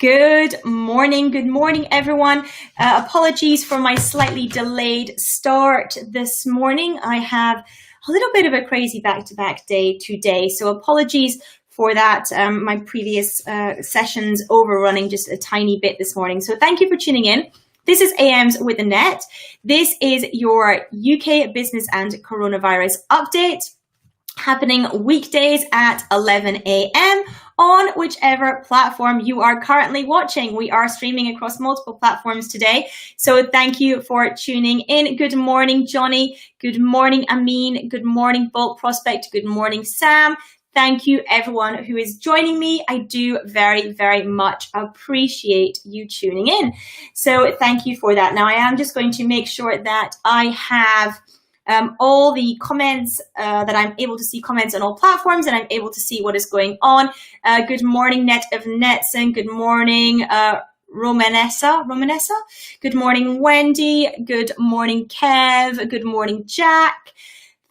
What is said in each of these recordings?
Good morning, everyone. Apologies for my slightly delayed start this morning. I have a little bit of a crazy back-to-back day today, so apologies for that. My previous sessions overrunning just a tiny bit this morning. So thank you for tuning in. This is AMs with Annette. This is your UK business and coronavirus update, happening weekdays at 11 a.m. on whichever platform you are currently watching. We are streaming across multiple platforms today, so thank you for tuning in. Good morning, Johnny. Good morning, Amin. Good morning, Bolt Prospect. Good morning, Sam. Thank you, everyone who is joining me. I do very, very much appreciate you tuning in. So thank you for that. Now, I am just going to make sure that I have all the comments, that I'm able to see comments on all platforms, and I'm able to see what is going on. Good morning, Net of Netson. Good morning, Romanessa. Good morning, Wendy. Good morning, Kev. Good morning, Jack.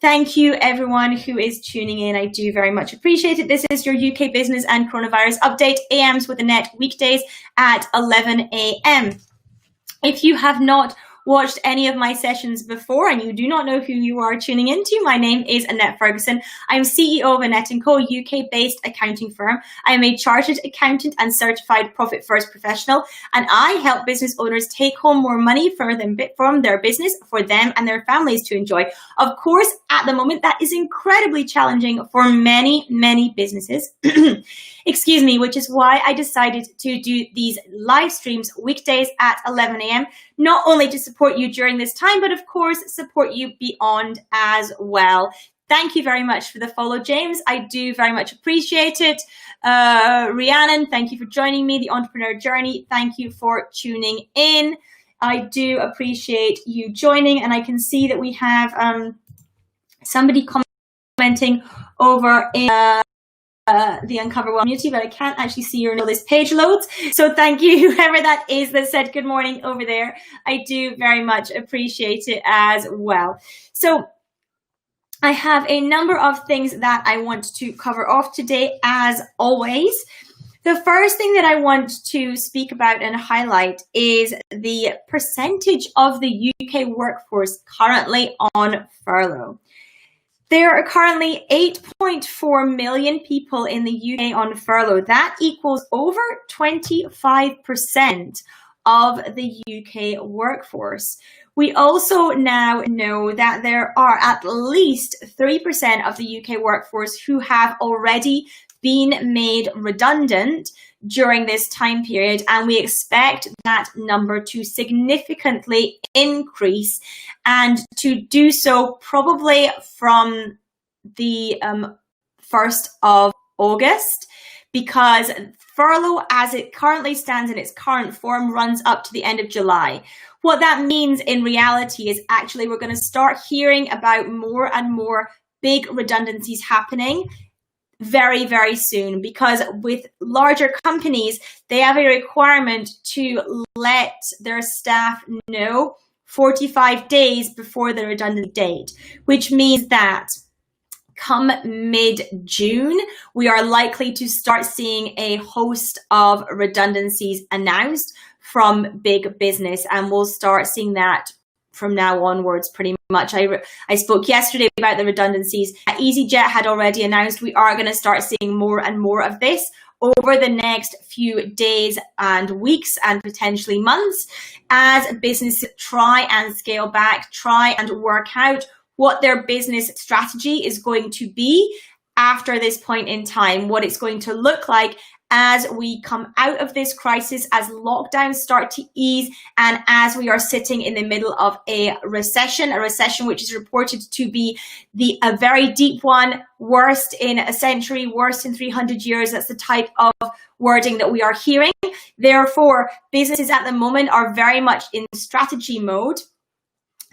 Thank you, everyone who is tuning in. I do very much appreciate it. This is your UK business and coronavirus update, AMs with Annette, weekdays at 11 a.m. If you have not watched any of my sessions before and you do not know who you are tuning into, my name is Annette Ferguson. I'm CEO of Annette & Co, UK-based accounting firm. I am a chartered accountant and certified profit first professional, and I help business owners take home more money from their business for them and their families to enjoy. Of course, at the moment, that is incredibly challenging for many, many businesses. Excuse me, which is why I decided to do these live streams weekdays at 11 a.m. Not only to support you during this time, but of course, support you beyond as well. Thank you very much for the follow, James. I do very much appreciate it. Rhiannon, thank you for joining me. The Entrepreneur Journey, thank you for tuning in. I do appreciate you joining, and I can see that we have somebody commenting over in the Uncover Well community, but I can't actually see your this page loads. So thank you, whoever that is that said good morning over there. I do very much appreciate it as well. So I have a number of things that I want to cover off today, as always. The first thing that I want to speak about and highlight is the percentage of the UK workforce currently on furlough. There are currently 8.4 million people in the UK on furlough. That equals over 25% of the UK workforce. We also now know that there are at least 3% of the UK workforce who have already been made redundant during this time period, and we expect that number to significantly increase, and to do so probably from the 1st of August, because furlough as it currently stands in its current form runs up to the end of July. What that means in reality is actually we're going to start hearing about more and more big redundancies happening very, very soon, because with larger companies, they have a requirement to let their staff know 45 days before the redundancy date, which means that come mid-June, we are likely to start seeing a host of redundancies announced from big business, and we'll start seeing that from now onwards pretty much. I spoke yesterday about the redundancies. EasyJet had already announced we are going to start seeing more and more of this over the next few days and weeks and potentially months, as businesses try and scale back, try and work out what their business strategy is going to be after this point in time, what it's going to look like as we come out of this crisis, as lockdowns start to ease, and as we are sitting in the middle of a recession which is reported to be a very deep one, worst in a century, worst in 300 years. That's the type of wording that we are hearing. Therefore, businesses at the moment are very much in strategy mode.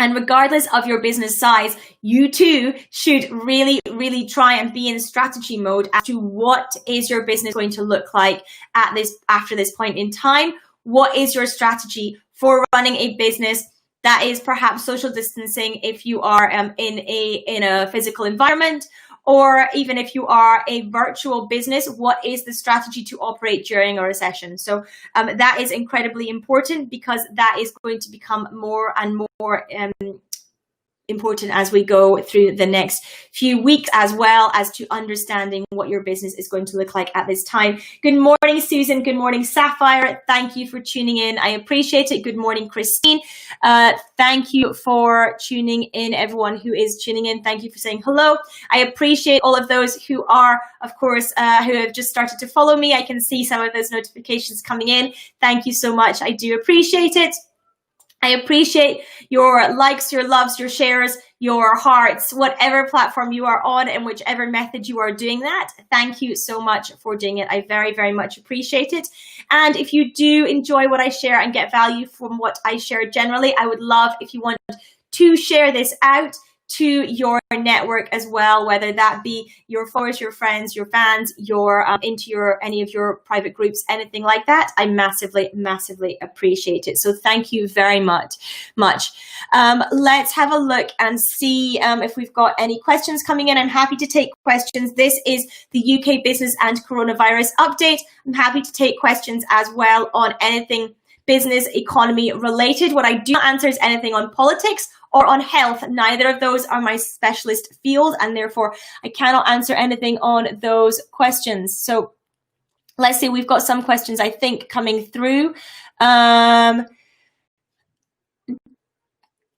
And regardless of your business size, you too should really, really try and be in strategy mode as to what is your business going to look like after this point in time. What is your strategy for running a business that is perhaps social distancing if you are in a physical environment, or even if you are a virtual business, what is the strategy to operate during a recession? So that is incredibly important, because that is going to become more and more important as we go through the next few weeks, as well as to understanding what your business is going to look like at this time. Good morning, Susan. Good morning, Sapphire. Thank you for tuning in. I appreciate it. Good morning, Christine. Thank you for tuning in, everyone who is tuning in. Thank you for saying hello. I appreciate all of those who are, of course, who have just started to follow me. I can see some of those notifications coming in. Thank you so much. I do appreciate it. I appreciate your likes, your loves, your shares, your hearts, whatever platform you are on and whichever method you are doing that. Thank you so much for doing it. I very, very much appreciate it. And if you do enjoy what I share and get value from what I share generally, I would love if you want to share this out to your network as well, whether that be your followers, your friends, your fans, your any of your private groups, anything like that. I massively, massively appreciate it. So thank you very much. Let's have a look and see if we've got any questions coming in. I'm happy to take questions. This is the UK business and coronavirus update. I'm happy to take questions as well on anything business, economy related. What I do not answer is anything on politics or on health. Neither of those are my specialist field, and therefore I cannot answer anything on those questions. So let's see, we've got some questions, I think, coming through.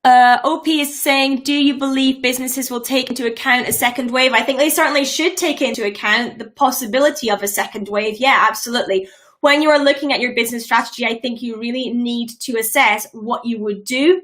OP is saying, do you believe businesses will take into account a second wave? I think they certainly should take into account the possibility of a second wave. Yeah, absolutely. When you are looking at your business strategy, I think you really need to assess what you would do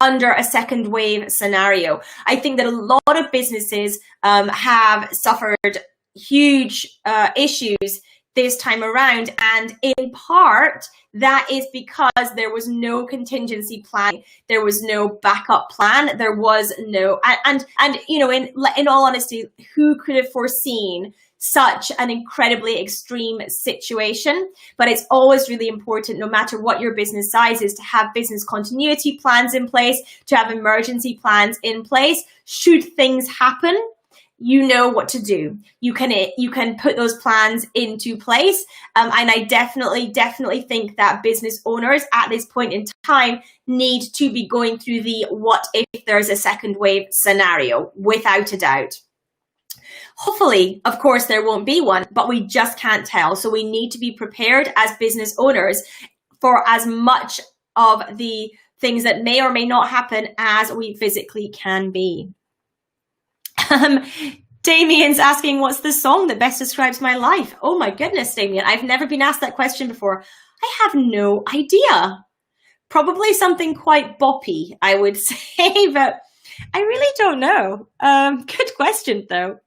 under a second wave scenario. I think that a lot of businesses have suffered huge issues this time around, and in part that is because there was no contingency plan, there was no backup plan, there was no and you know, in all honesty, who could have foreseen such an incredibly extreme situation? But it's always really important, no matter what your business size is, to have business continuity plans in place, to have emergency plans in place. Should things happen, you know what to do. You can put those plans into place. And I definitely think that business owners at this point in time need to be going through the what if there's a second wave scenario, without a doubt. Hopefully, of course, there won't be one, but we just can't tell. So we need to be prepared as business owners for as much of the things that may or may not happen as we physically can be. Damien's asking, what's the song that best describes my life? Oh my goodness, Damien, I've never been asked that question before. I have no idea. Probably something quite boppy, I would say, but I really don't know. Good question, though.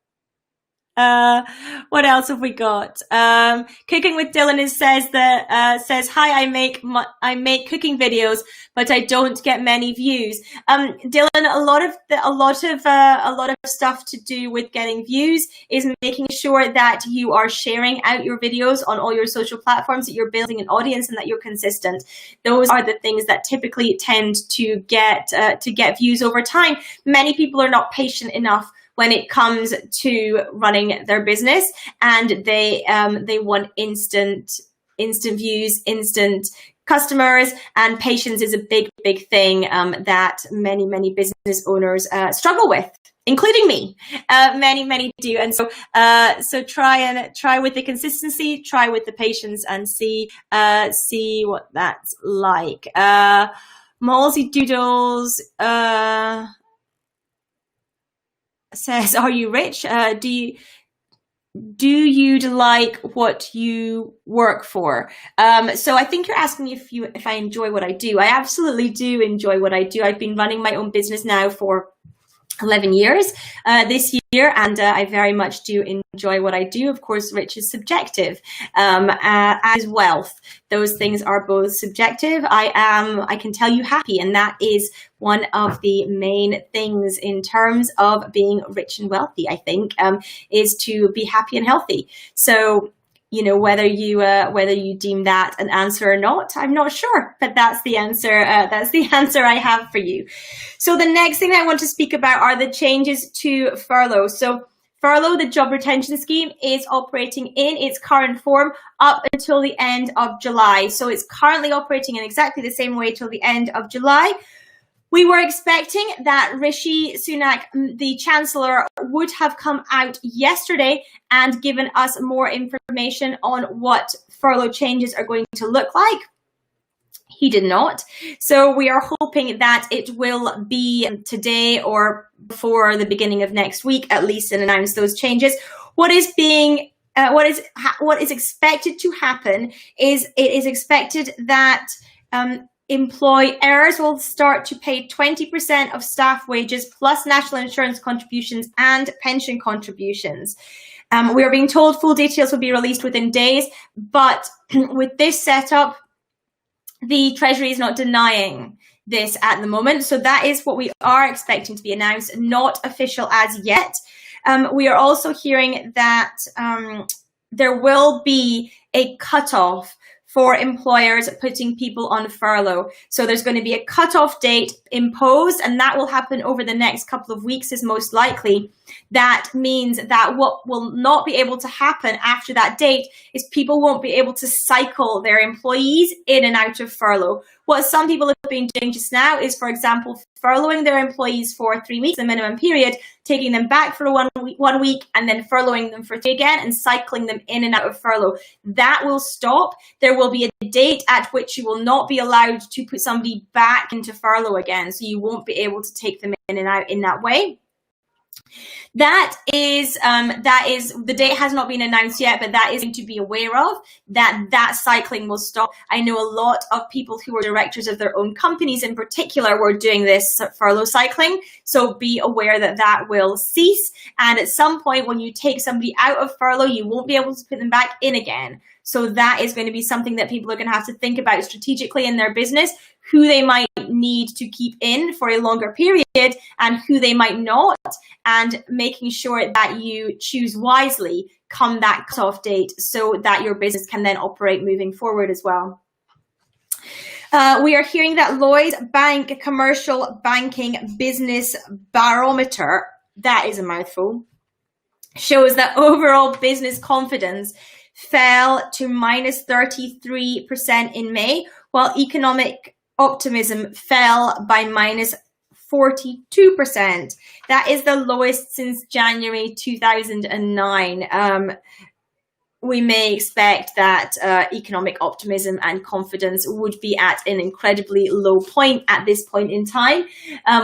What else have we got? Cooking with Dylan says, hi, I make cooking videos, but I don't get many views. Dylan, a lot of stuff to do with getting views is making sure that you are sharing out your videos on all your social platforms, that you're building an audience, and that you're consistent. Those are the things that typically tend to get views over time. Many people are not patient enough when it comes to running their business, and they want instant views, instant customers, and patience is a big thing that many business owners struggle with, including me. Many do, and so try with the consistency, try with the patience, and see what that's like. Malsey Doodles says, are you rich? Do you like what you work for? So I think you're asking me if I enjoy what I do. I absolutely do enjoy what I do. I've been running my own business now for 11 years this year, and I very much do enjoy what I do. Of course, rich is subjective, as wealth. Those things are both subjective. I can tell you happy, and that is one of the main things in terms of being rich and wealthy, I think, is to be happy and healthy. So, you know, whether you deem that an answer or not, I'm not sure, but that's the answer. That's the answer I have for you. So the next thing I want to speak about are the changes to furlough. So Furlough, the job retention scheme, is operating in its current form up until the end of July. So it's currently operating in exactly the same way till the end of July. We were expecting that Rishi Sunak, the Chancellor, would have come out yesterday and given us more information on what furlough changes are going to look like. He did not. So we are hoping that it will be today or before the beginning of next week, at least, and announce those changes. What is expected to happen is it is expected that employers will start to pay 20% of staff wages plus national insurance contributions and pension contributions. We are being told full details will be released within days, but with this setup, the Treasury is not denying this at the moment. So that is what we are expecting to be announced, not official as yet. We are also hearing that there will be a cutoff for employers putting people on furlough. So there's going to be a cutoff date imposed, and that will happen over the next couple of weeks is most likely. That means that what will not be able to happen after that date is people won't be able to cycle their employees in and out of furlough. What some people have been doing just now is, for example, furloughing their employees for 3 weeks, the minimum period, taking them back for 1 week, and then furloughing them for 3 again and cycling them in and out of furlough. That will stop. There will be a date at which you will not be allowed to put somebody back into furlough again. So you won't be able to take them in and out in that way. That is the date has not been announced yet, but that is to be aware of, that cycling will stop. I know a lot of people who are directors of their own companies in particular were doing this furlough cycling. So be aware that that will cease. And at some point when you take somebody out of furlough, you won't be able to put them back in again. So that is going to be something that people are going to have to think about strategically in their business, who they might need to keep in for a longer period and who they might not, and making sure that you choose wisely come that cutoff date so that your business can then operate moving forward as well. We are hearing that Lloyds Bank Commercial Banking Business Barometer, that is a mouthful, shows that overall business confidence fell to minus 33% in May, while economic optimism fell by minus 42%. That is the lowest since January 2009. We may expect that economic optimism and confidence would be at an incredibly low point at this point in time.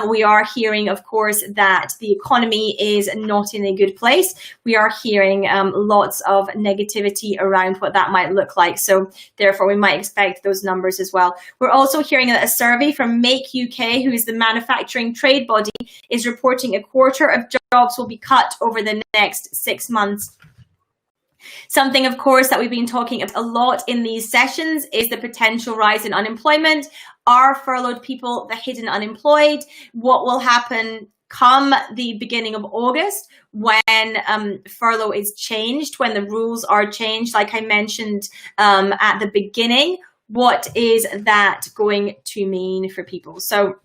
We are hearing, of course, that the economy is not in a good place. We are hearing lots of negativity around what that might look like. So therefore, we might expect those numbers as well. We're also hearing that a survey from Make UK, who is the manufacturing trade body, is reporting a quarter of jobs will be cut over the next 6 months. Something, of course, that we've been talking about a lot in these sessions is the potential rise in unemployment. Are furloughed people the hidden unemployed? What will happen come the beginning of August when furlough is changed, when the rules are changed, like I mentioned at the beginning? What is that going to mean for people? So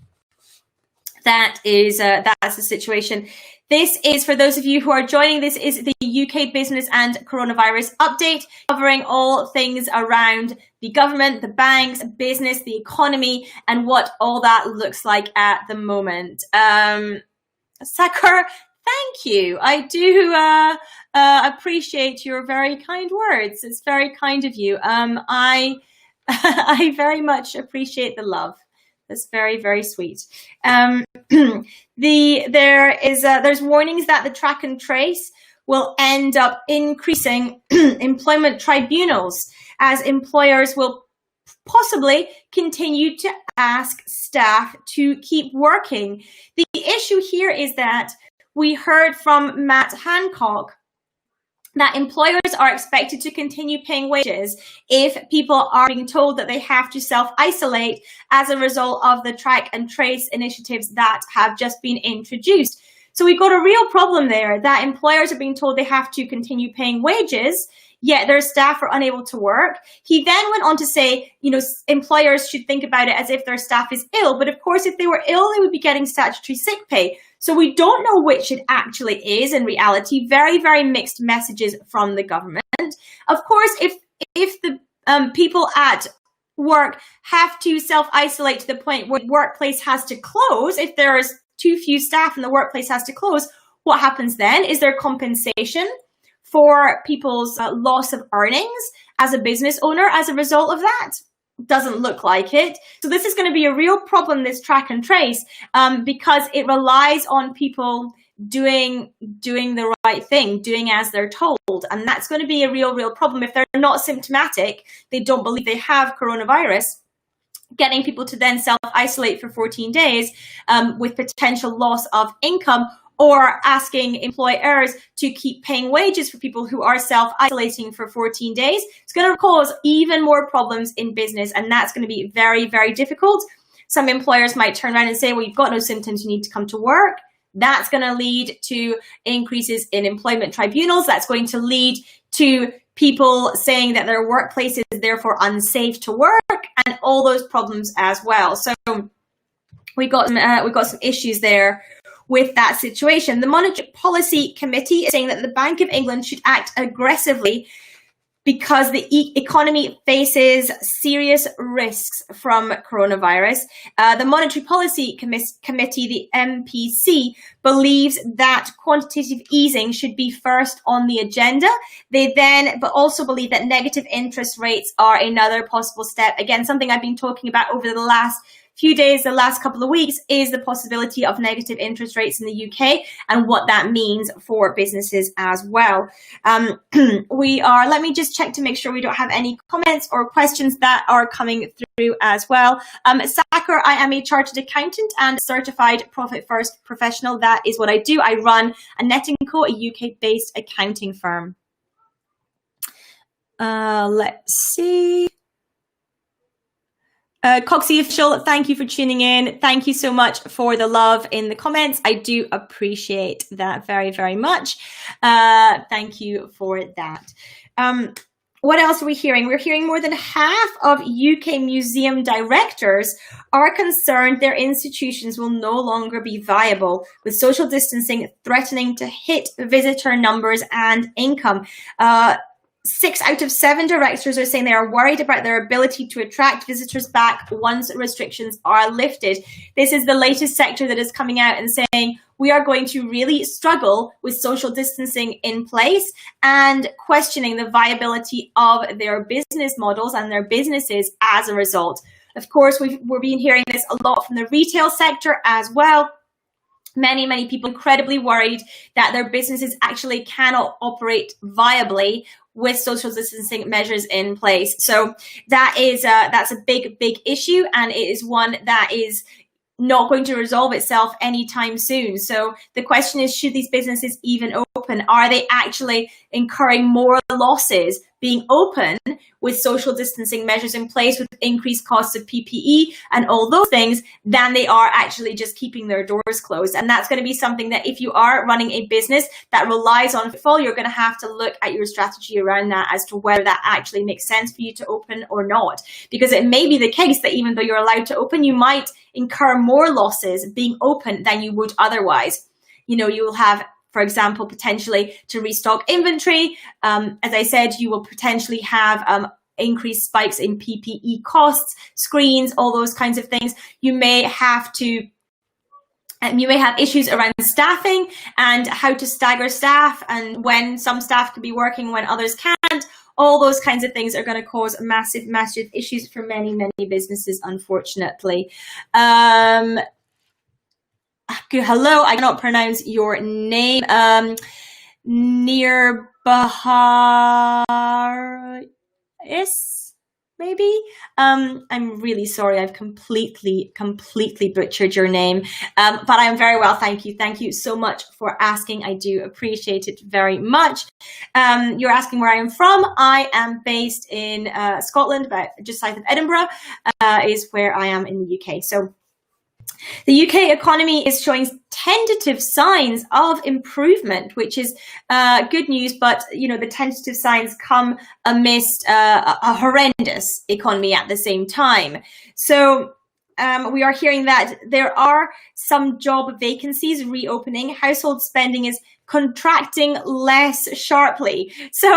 that's the situation. This is, for those of you who are joining, this is the UK Business and Coronavirus Update, covering all things around the government, the banks, business, the economy, and what all that looks like at the moment. Sakur, thank you. I do appreciate your very kind words. It's very kind of you. I very much appreciate the love. That's very, very sweet. There's warnings that the track and trace will end up increasing employment tribunals, as employers will possibly continue to ask staff to keep working. The issue here is that we heard from Matt Hancock that employers are expected to continue paying wages if people are being told that they have to self-isolate as a result of the track and trace initiatives that have just been introduced. So we've got a real problem there, that employers are being told they have to continue paying wages, yet their staff are unable to work. He then went on to say, employers should think about it as if their staff is ill. But of course, if they were ill, they would be getting statutory sick pay. So we don't know which it actually is in reality. Very, very mixed messages from the government. Of course, if the people at work have to self-isolate to the point where the workplace has to close, if there is too few staff and the workplace has to close, what happens then? Is there compensation for people's loss of earnings as a business owner as a result of that? Doesn't look like it. So this is going to be a real problem, this track and trace, because it relies on people doing the right thing, doing as they're told. And that's going to be a real problem. If they're not symptomatic, they don't believe they have coronavirus, getting people to then self-isolate for 14 days with potential loss of income, or asking employers to keep paying wages for people who are self-isolating for 14 days, it's going to cause even more problems in business. And that's going to be very, very difficult. Some employers might turn around and say, well, you've got no symptoms, you need to come to work. That's going to lead to increases in employment tribunals. That's going to lead to people saying that their workplace is therefore unsafe to work, and all those problems as well. So we got some issues there with that situation. The Monetary Policy Committee is saying that the Bank of England should act aggressively because the economy faces serious risks from coronavirus. The Monetary Policy Committee, the MPC, believes that quantitative easing should be first on the agenda. They but also believe that negative interest rates are another possible step. Again, something I've been talking about over the last few days, the last couple of weeks, is the possibility of negative interest rates in the UK and what that means for businesses as well. Let me just check to make sure we don't have any comments or questions that are coming through as well. Sacker, I am a chartered accountant and certified Profit First professional. That is what I do. I run Annette & Co, a UK-based accounting firm. Let's see. Coxie Official, thank you for tuning in. Thank you so much for the love in the comments. I do appreciate that very, very much. Thank you for that. What else are we hearing? We're hearing more than half of UK museum directors are concerned their institutions will no longer be viable, with social distancing threatening to hit visitor numbers and income. 6 out of 7 directors are saying they are worried about their ability to attract visitors back once restrictions are lifted. This is the latest sector that is coming out and saying we are going to really struggle with social distancing in place, and questioning the viability of their business models and their businesses as a result. Of course, we're been hearing this a lot from the retail sector as well. Many people incredibly worried that their businesses actually cannot operate viably with social distancing measures in place. So that's a big issue, and it is one that is not going to resolve itself anytime soon. So the question is, should these businesses even open? Are they actually incurring more losses being open with social distancing measures in place, with increased costs of PPE and all those things, than they are actually just keeping their doors closed? And that's going to be something that, if you are running a business that relies on footfall, you're going to have to look at your strategy around that as to whether that actually makes sense for you to open or not. Because it may be the case that even though you're allowed to open, you might incur more losses being open than you would otherwise. You know, you will have, for example, potentially to restock inventory. As I said, you will potentially have increased spikes in PPE costs, screens, all those kinds of things. You may have issues around staffing and how to stagger staff, and when some staff could be working when others can't. All those kinds of things are going to cause massive issues for many businesses, unfortunately. Hello, I cannot pronounce your name. Near Bahar maybe. I'm really sorry. I've completely butchered your name. But I'm very well. Thank you. Thank you so much for asking. I do appreciate it very much. You're asking where I am from. I am based in Scotland, about just south of Edinburgh, is where I am in the UK. So the UK economy is showing tentative signs of improvement, which is good news. But, you know, the tentative signs come amidst a horrendous economy at the same time. So we are hearing that there are some job vacancies reopening. Household spending is contracting less sharply. So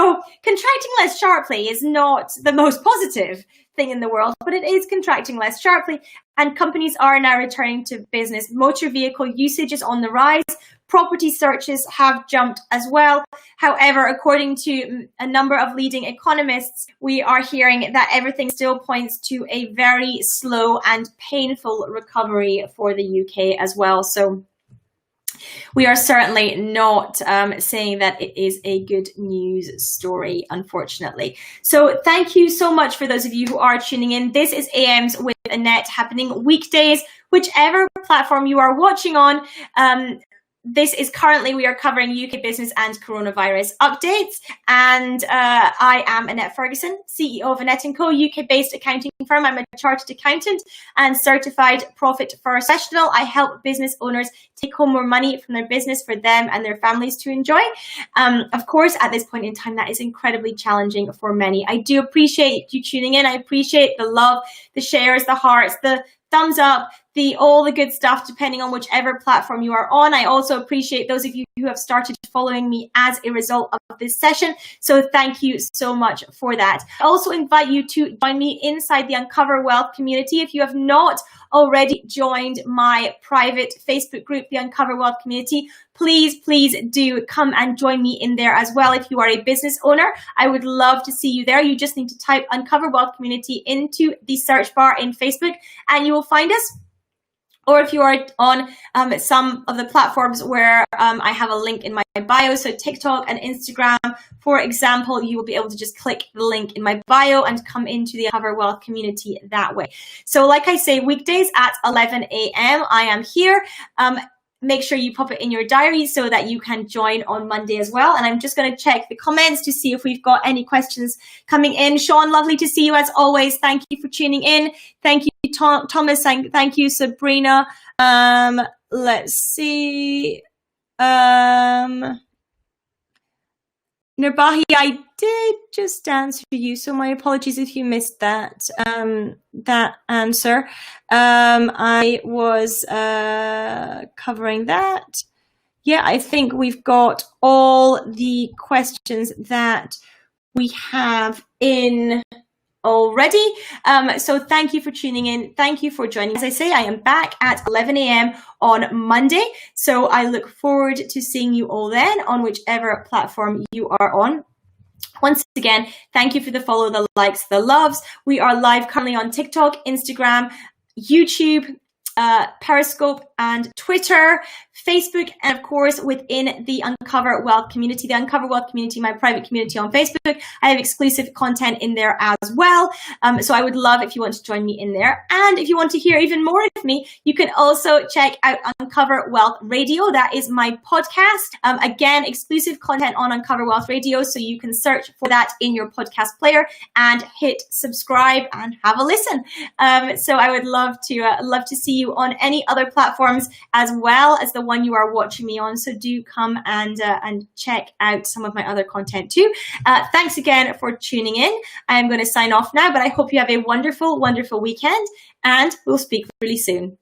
contracting less sharply is not the most positive thing in the world, but it is contracting less sharply. And companies are now returning to business. Motor vehicle usage is on the rise. Property searches have jumped as well. However, according to a number of leading economists, we are hearing that everything still points to a very slow and painful recovery for the UK as well. So we are certainly not saying that it is a good news story, unfortunately. So thank you so much for those of you who are tuning in. This is AMs with Annette, happening weekdays, whichever platform you are watching on. This is currently, we are covering UK business and coronavirus updates. And I am Annette Ferguson, CEO of Annette & Co, UK-based accounting firm. I'm a chartered accountant and certified profit first professional. I help business owners take home more money from their business for them and their families to enjoy. Of course, at this point in time, that is incredibly challenging for many. I do appreciate you tuning in. I appreciate the love, the shares, the hearts, the thumbs up, all the good stuff, depending on whichever platform you are on. I also appreciate those of you who have started following me as a result of this session. So thank you so much for that. I also invite you to join me inside the Uncover Wealth community. If you have not already joined my private Facebook group, the Uncover Wealth community, please do come and join me in there as well. If you are a business owner, I would love to see you there. You just need to type Uncover Wealth community into the search bar in Facebook and you will find us. Or if you are on some of the platforms where I have a link in my bio, so TikTok and Instagram, for example, you will be able to just click the link in my bio and come into the Uncover Wealth community that way. So like I say, weekdays at 11 a.m. I am here. Make sure you pop it in your diary so that you can join on Monday as well. And I'm just going to check the comments to see if we've got any questions coming in. Sean, lovely to see you as always. Thank you for tuning in. Thank you, Thomas. Thank you, Sabrina. Let's see. Nirbahi, I did just answer you, so my apologies if you missed that that answer. I was covering that. Yeah, I think we've got all the questions that we have in already. So thank you for tuning in. Thank you for joining. As I say, I am back at 11 a.m. on Monday. So I look forward to seeing you all then on whichever platform you are on. Once again, thank you for the follow, the likes, the loves. We are live currently on TikTok, Instagram, YouTube, Periscope and Twitter, Facebook, and of course within the Uncover Wealth community. The Uncover Wealth community, my private community on Facebook, I have exclusive content in there as well. So I would love if you want to join me in there. And if you want to hear even more of me, you can also check out Uncover Wealth Radio. That is my podcast. Again, exclusive content on Uncover Wealth Radio. So you can search for that in your podcast player and hit subscribe and have a listen. So I would love to see you on any other platforms as well as the one you are watching me on. So do come and check out some of my other content too. Thanks again for tuning in. I'm going to sign off now, but I hope you have a wonderful, wonderful weekend and we'll speak really soon.